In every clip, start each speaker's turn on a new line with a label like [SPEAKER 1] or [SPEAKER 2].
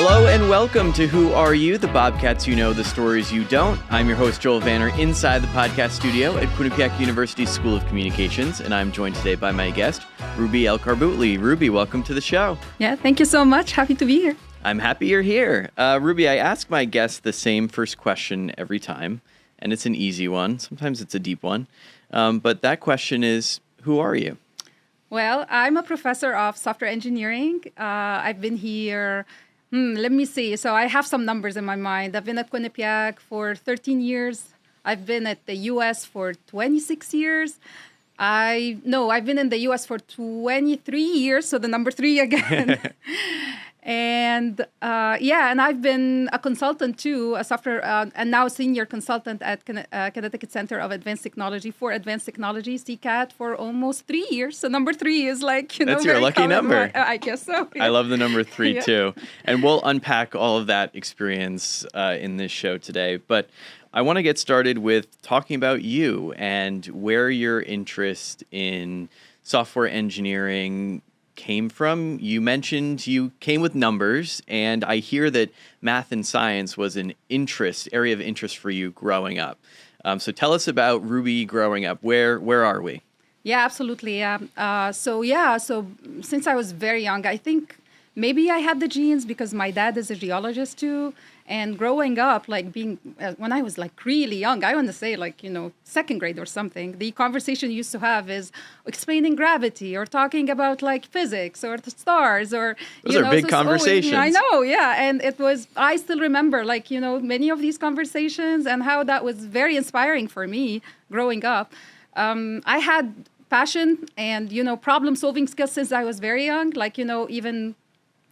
[SPEAKER 1] Hello and welcome to Who Are You? The Bobcats You Know, the Stories You Don't. I'm your host, Joel Vanner, inside the podcast studio at Quinnipiac University School of Communications, and I'm joined today by my guest, Ruby ElKharboutly. Ruby, welcome to the show.
[SPEAKER 2] Yeah, thank you so much. Happy to be here.
[SPEAKER 1] I'm happy you're here. Ruby, I ask my guests the same first question every time, and it's an easy one. Sometimes it's a deep one. But that question is, who are you?
[SPEAKER 2] Well, I'm a professor of software engineering. I've been here, let me see. So I have some numbers in my mind. I've been at Quinnipiac for 13 years. I've been at the U.S. for 26 years. I've been in the U.S. for 23 years, so the number 3 again. And and I've been a consultant too, a software and now senior consultant at Connecticut Center of Advanced Technology for Advanced Technology, CCAT, for almost 3 years. So number 3 is like,
[SPEAKER 1] that's your lucky number.
[SPEAKER 2] I guess so. Yeah.
[SPEAKER 1] I love the number 3 too. And we'll unpack all of that experience in this show today. But I want to get started with talking about you and where your interest in software engineering came from. You mentioned you came with numbers, and I hear that math and science was an area of interest for you growing up. So tell us about Ruby growing up. Where are we?
[SPEAKER 2] Yeah, absolutely. So since I was very young, I think maybe I had the genes because my dad is a geologist too. And growing up, when I was really young, I want to say second grade or something, the conversation you used to have is explaining gravity or talking about physics or the stars or...
[SPEAKER 1] Those are big conversations.
[SPEAKER 2] I know, yeah. And I still remember many of these conversations and how that was very inspiring for me growing up. I had passion and, problem solving skills since I was very young, even...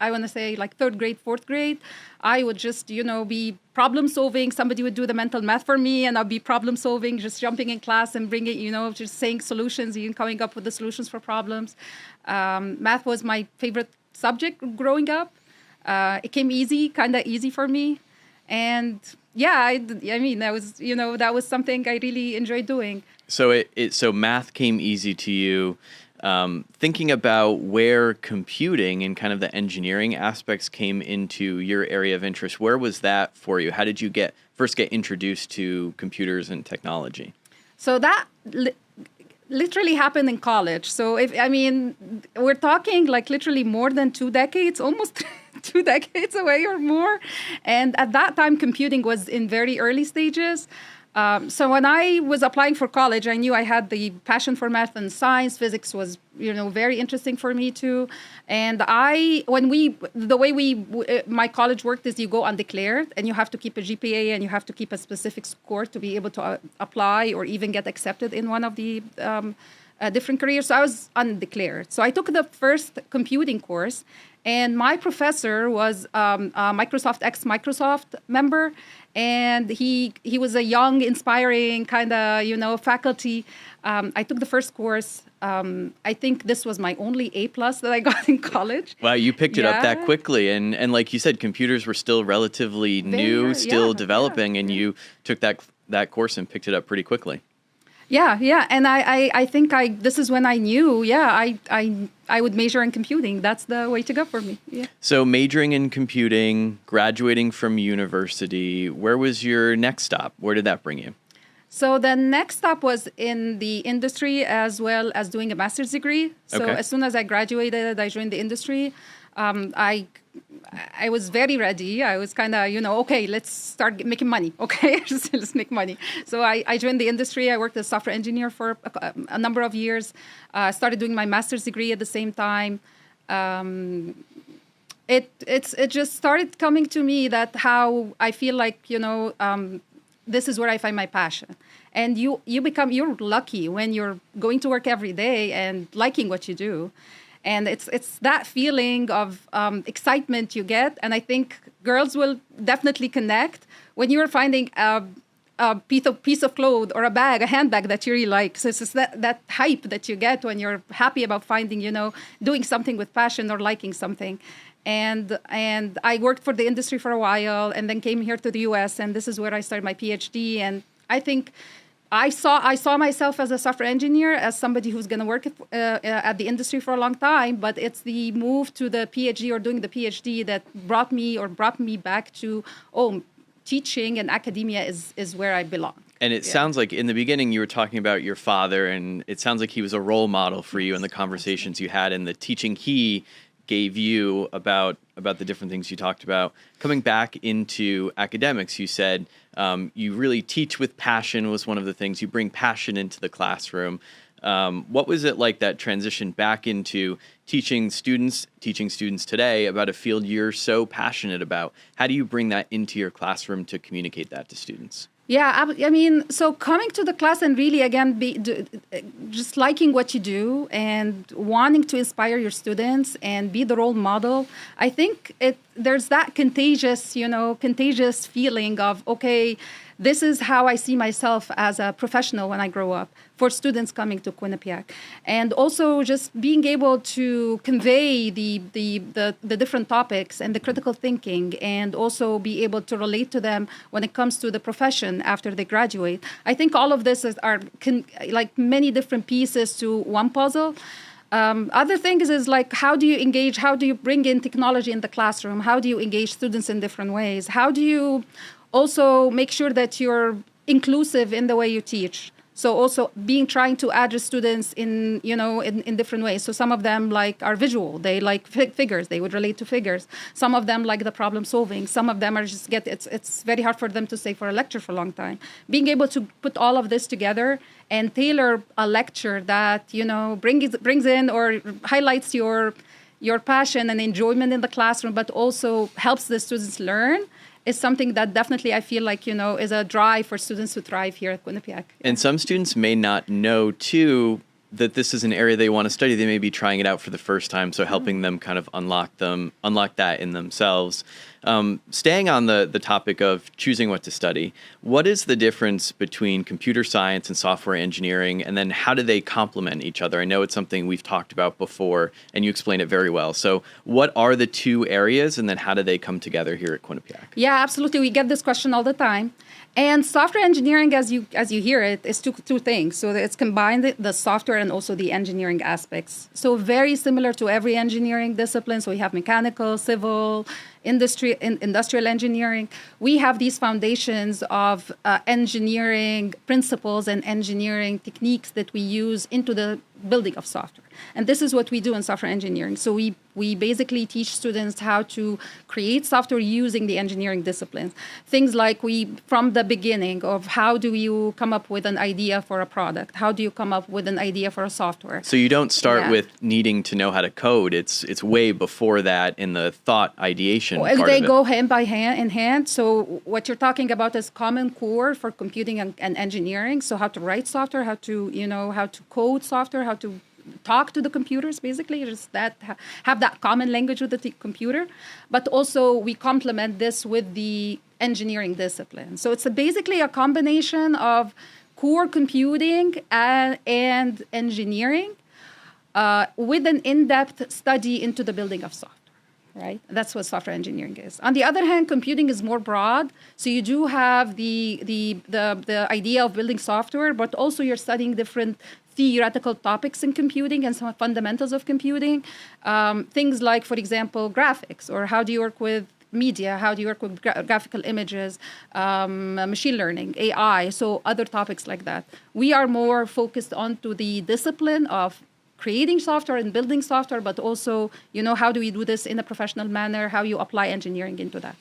[SPEAKER 2] I want to say third grade, fourth grade, I would just, be problem solving. Somebody would do the mental math for me and I'll be problem solving, just jumping in class and bringing, just saying solutions and coming up with the solutions for problems. Math was my favorite subject growing up. It came kind of easy for me. And yeah, that was something I really enjoyed doing.
[SPEAKER 1] So math came easy to you. Thinking about where computing and kind of the engineering aspects came into your area of interest, where was that for you? How did you first get introduced to computers and technology?
[SPEAKER 2] So that literally happened in college. So we're talking literally more than 2 decades, almost 2 decades away or more. And at that time, computing was in very early stages. So when I was applying for college, I knew I had the passion for math and science. Physics was, very interesting for me too. And my college worked is you go undeclared and you have to keep a GPA and you have to keep a specific score to be able to apply or even get accepted in one of the different careers. So I was undeclared. So I took the first computing course. And my professor was a Microsoft ex-Microsoft member, and he was a young, inspiring kind of, faculty. I took the first course. I think this was my only A+ that I got in college.
[SPEAKER 1] Wow, you picked it up that quickly. And like you said, computers were still relatively new, still developing, and you took that course and picked it up pretty quickly.
[SPEAKER 2] Yeah. And I think this is when I knew, I would major in computing. That's the way to go for me. Yeah.
[SPEAKER 1] So majoring in computing, graduating from university, where was your next stop? Where did that bring you?
[SPEAKER 2] So the next stop was in the industry as well as doing a master's degree. So As soon as I graduated, I joined the industry. I was very ready. I was kind of, okay, let's start making money. Okay, let's make money. So I joined the industry. I worked as a software engineer for a number of years. Started doing my master's degree at the same time. It just started coming to me that how I feel this is where I find my passion. And you're lucky when you're going to work every day and liking what you do. And it's that feeling of excitement you get. And I think girls will definitely connect when you're finding a piece of clothes or a handbag that you really like. So it's that hype that you get when you're happy about finding, doing something with passion or liking something. And I worked for the industry for a while and then came here to the U.S. And this is where I started my PhD. And I think I saw myself as a software engineer, as somebody who's going to work at the industry for a long time. But it's the move to the PhD or doing the PhD that brought me back to teaching and academia is where I belong.
[SPEAKER 1] And it sounds like in the beginning you were talking about your father, and it sounds like he was a role model for you in the conversations you had and the teaching he gave you about the different things you talked about. Coming back into academics, you said you really teach with passion was one of the things. You bring passion into the classroom. What was it like, that transition back into teaching students today about a field you're so passionate about? How do you bring that into your classroom to communicate that to students?
[SPEAKER 2] Yeah, I mean, so coming to the class and really, again, just liking what you do and wanting to inspire your students and be the role model, I think there's that contagious feeling of, okay, this is how I see myself as a professional when I grow up, for students coming to Quinnipiac. And also just being able to convey the different topics and the critical thinking, and also be able to relate to them when it comes to the profession after they graduate. I think all of this are like many different pieces to one puzzle. Other things is like, how do you bring in technology in the classroom? How do you engage students in different ways? How do you also make sure that you're inclusive in the way you teach? So also trying to address students in different ways. So some of them are visual. They like figures. They would relate to figures. Some of them like the problem solving. Some of them are it's very hard for them to stay for a lecture for a long time. Being able to put all of this together and tailor a lecture that, brings in or highlights your passion and enjoyment in the classroom, but also helps the students learn, is something that definitely I feel like, is a drive for students to thrive here at Quinnipiac.
[SPEAKER 1] And some students may not know, too, that this is an area they want to study. They may be trying it out for the first time, so helping them kind of unlock that in themselves. Staying on the topic of choosing what to study, what is the difference between computer science and software engineering, and then how do they complement each other? I know it's something we've talked about before, and you explain it very well. So what are the two areas, and then how do they come together here at Quinnipiac?
[SPEAKER 2] Yeah, absolutely. We get this question all the time. And software engineering, as you hear it, is two things. So it's combined the software and also the engineering aspects. So very similar to every engineering discipline. So we have mechanical, civil, industrial engineering. We have these foundations of engineering principles and engineering techniques that we use into the building of software. And this is what we do in software engineering. So we basically teach students how to create software using the engineering disciplines. Things like from the beginning of how do you come up with an idea for a product? How do you come up with an idea for a software?
[SPEAKER 1] So you don't start with needing to know how to code. It's way before that in the thought ideation part of it.
[SPEAKER 2] They go hand in hand. So what you're talking about is common core for computing and engineering. So how to write software, how to code software, how to talk to the computers, basically, just have that common language with the computer. But also we complement this with the engineering discipline. So it's basically a combination of core computing and engineering with an in-depth study into the building of software. Right? That's what software engineering is. On the other hand, computing is more broad. So you do have the idea of building software, but also you're studying different theoretical topics in computing and some fundamentals of computing. Things like, for example, graphics, or how do you work with media, how do you work with graphical images, machine learning, AI, so other topics like that. We are more focused onto the discipline of creating software and building software, but also, how do we do this in a professional manner, how you apply engineering into that.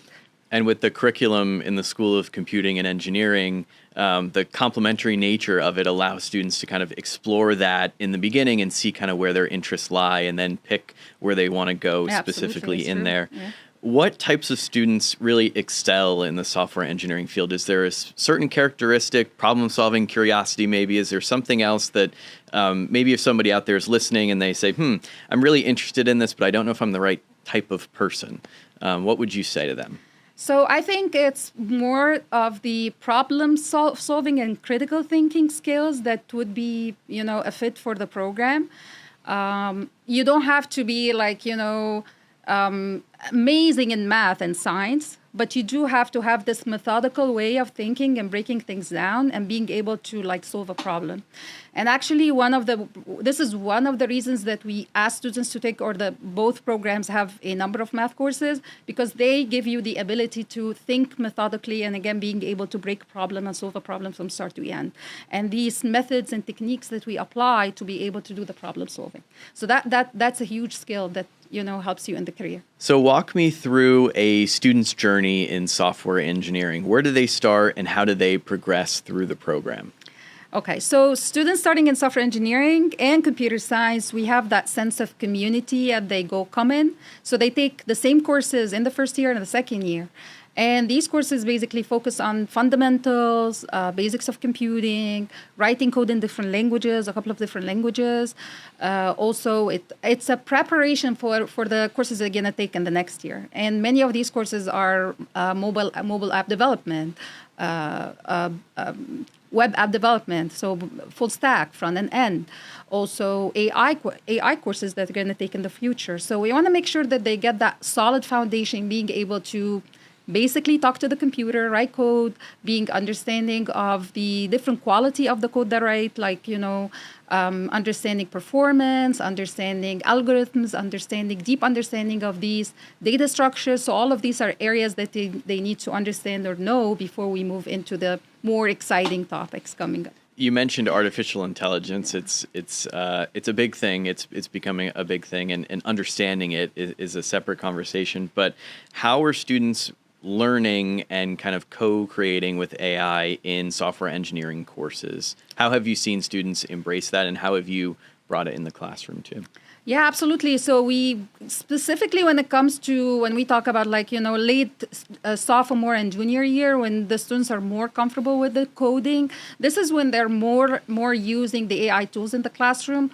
[SPEAKER 1] And with the curriculum in the School of Computing and Engineering, the complementary nature of it allows students to kind of explore that in the beginning and see kind of where their interests lie, and then pick where they want to go specifically in there. Yeah. What types of students really excel in the software engineering field? Is there a certain characteristic, problem-solving, curiosity maybe? Is there something else that maybe if somebody out there is listening and they say, I'm really interested in this, but I don't know if I'm the right type of person, what would you say to them?
[SPEAKER 2] So I think it's more of the problem solving and critical thinking skills that would be, a fit for the program. You don't have to be like, amazing in math and science, but you do have to have this methodical way of thinking and breaking things down and being able to like solve a problem. And actually, this is one of the reasons that we ask students to take, or both programs have a number of math courses, because they give you the ability to think methodically and again being able to break a problem and solve a problem from start to end. And these methods and techniques that we apply to be able to do the problem solving. So that's a huge skill that helps you in the career.
[SPEAKER 1] So walk me through a student's journey in software engineering. Where do they start and how do they progress through the program?
[SPEAKER 2] Okay, so students starting in software engineering and computer science, we have that sense of community as they come in. So they take the same courses in the first year and the second year. And these courses basically focus on fundamentals, basics of computing, writing code in different languages, a couple of different languages. Also, it's a preparation for the courses they're going to take in the next year. And many of these courses are mobile app development, web app development, so full stack, front and end. Also, AI courses that they're going to take in the future. So we want to make sure that they get that solid foundation, being able to basically talk to the computer, write code, being understanding of the different quality of the code they write, like, understanding performance, understanding algorithms, deep understanding of these data structures. So all of these are areas that they need to understand or know before we move into the more exciting topics coming up.
[SPEAKER 1] You mentioned artificial intelligence. It's a big thing. It's becoming a big thing, and understanding it is a separate conversation. But how are students learning and kind of co-creating with AI in software engineering courses? How have you seen students embrace that, and how have you brought it in the classroom too?
[SPEAKER 2] Yeah, absolutely. So we specifically, when we talk about late sophomore and junior year, when the students are more comfortable with the coding, this is when they're more using the AI tools in the classroom.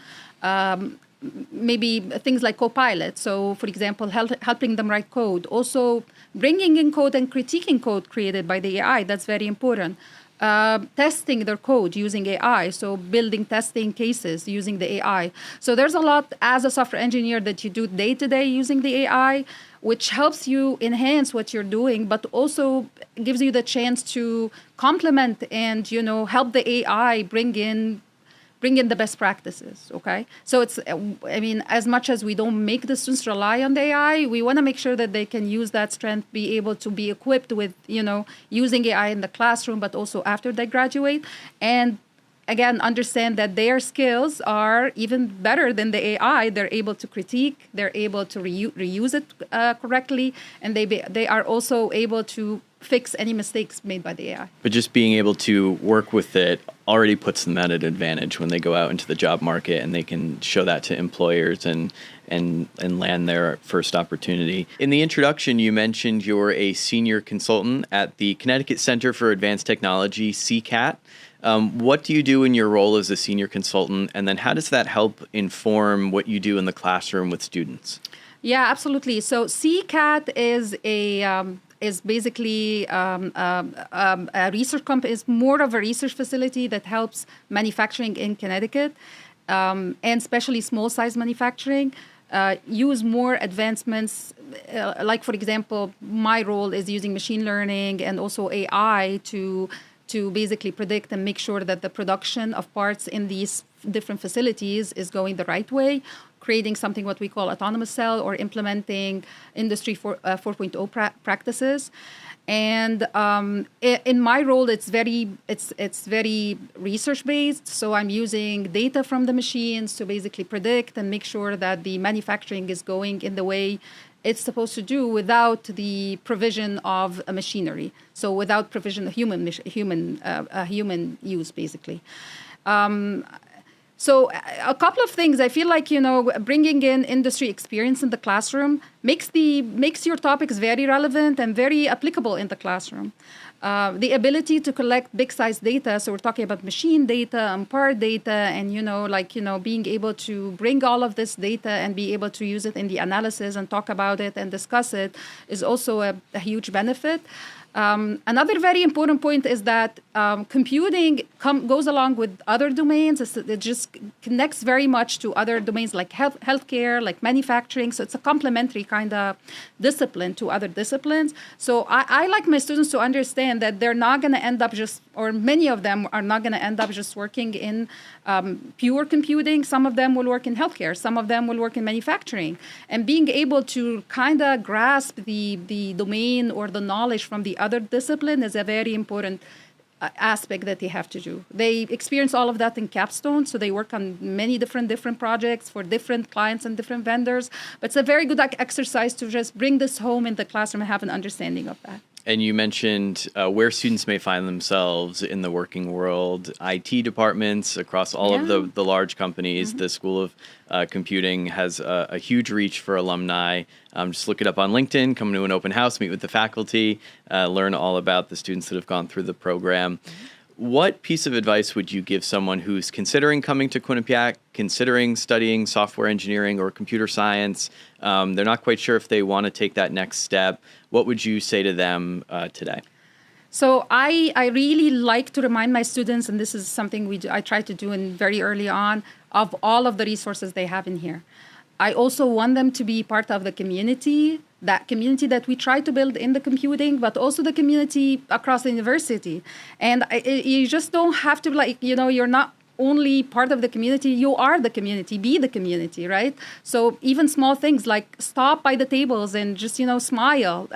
[SPEAKER 2] Maybe things like Copilot. So, for example, helping them write code. Also, bringing in code and critiquing code created by the AI. That's very important. Testing their code using AI. So, building testing cases using the AI. So, there's a lot as a software engineer that you do day to day using the AI, which helps you enhance what you're doing, but also gives you the chance to complement and help the AI bring in the best practices, okay? So it's, as much as we don't make the students rely on the AI, we want to make sure that they can use that strength, be able to be equipped with, using AI in the classroom, but also after they graduate. And again, understand that their skills are even better than the AI. They're able to critique, they're able to reuse it correctly, and they are also able to fix any mistakes made by the AI.
[SPEAKER 1] But just being able to work with it already puts them at an advantage when they go out into the job market, and they can show that to employers and land their first opportunity. In the introduction, you mentioned you're a senior consultant at the Connecticut Center for Advanced Technology, CCAT. What do you do in your role as a senior consultant, and then how does that help inform what you do in the classroom with students?
[SPEAKER 2] Yeah, absolutely. So CCAT is basically a research company. Is more of a research facility that helps manufacturing in Connecticut, and especially small size manufacturing. Use more advancements, like, for example, my role is using machine learning and also AI to basically predict and make sure that the production of parts in these different facilities is going the right way, creating something what we call autonomous cell, or implementing Industry 4.0 practices. And in my role, it's very research based. So I'm using data from the machines to basically predict and make sure that the manufacturing is going in the way it's supposed to do without the provision of a machinery. So without provision of human use, basically. So a couple of things. I feel like, bringing in industry experience in the classroom makes your topics very relevant and very applicable in the classroom. The ability to collect big size data. So we're talking about machine data and part data, and being able to bring all of this data and be able to use it in the analysis and talk about it and discuss it is also a huge benefit. Another very important point is that computing goes along with other domains. It just connects very much to other domains like healthcare, like manufacturing. So it's a complementary kind of discipline to other disciplines. So I like my students to understand that they're not going to end up or many of them are not going to end up just working in pure computing. Some of them will work in healthcare. Some of them will work in manufacturing. And being able to kind of grasp the domain or the knowledge from the other discipline is a very important aspect that they have to do. They experience all of that in capstone, so they work on many different projects for different clients and different vendors. But it's a very good exercise to just bring this home in the classroom and have an understanding of that.
[SPEAKER 1] And you mentioned where students may find themselves in the working world, IT departments across all of the large companies. The School of Computing has a huge reach for alumni. Just look it up on LinkedIn, come to an open house, meet with the faculty, learn all about the students that have gone through the program. What piece of advice would you give someone who's considering coming to Quinnipiac, considering studying software engineering or computer science? They're not quite sure if they want to take that next step. What would you say to them today?
[SPEAKER 2] So I really like to remind my students, and this is something I try to do very early on, of all of the resources they have in here. I also want them to be part of the community, that community that we try to build in the computing, but also the community across the university. And you just don't have to, you're not only part of the community, you are the community, be the community, right? So even small things like stop by the tables and just, smile,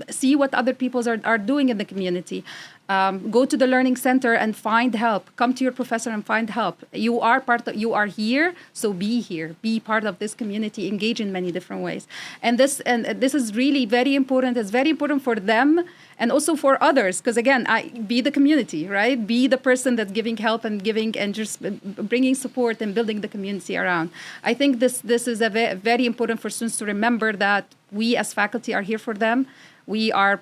[SPEAKER 2] see what other people are doing in the community. Go to the learning center and find help. Come to your professor and find help. You are here, so be here. Be part of this community. Engage in many different ways. And this is really very important. It's very important for them and also for others. Because again, be the community, right? Be the person that's giving help and giving and just bringing support and building the community around. I think this is very important for students to remember that we as faculty are here for them. We are,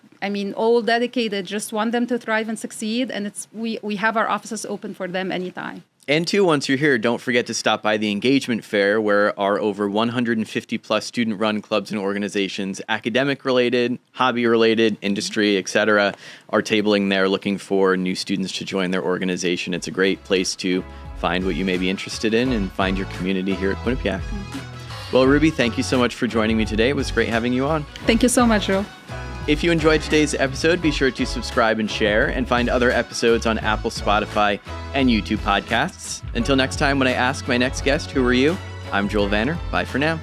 [SPEAKER 2] all dedicated, just want them to thrive and succeed. And we have our offices open for them anytime.
[SPEAKER 1] And too, once you're here, don't forget to stop by the engagement fair where our over 150 plus student-run clubs and organizations, academic-related, hobby-related, industry, etc., are tabling there looking for new students to join their organization. It's a great place to find what you may be interested in and find your community here at Quinnipiac. Well, Ruby, thank you so much for joining me today. It was great having you on.
[SPEAKER 2] Thank you so much, Joe.
[SPEAKER 1] If you enjoyed today's episode, be sure to subscribe and share, and find other episodes on Apple, Spotify, and YouTube podcasts. Until next time, when I ask my next guest, who are you? I'm Joel Vanner. Bye for now.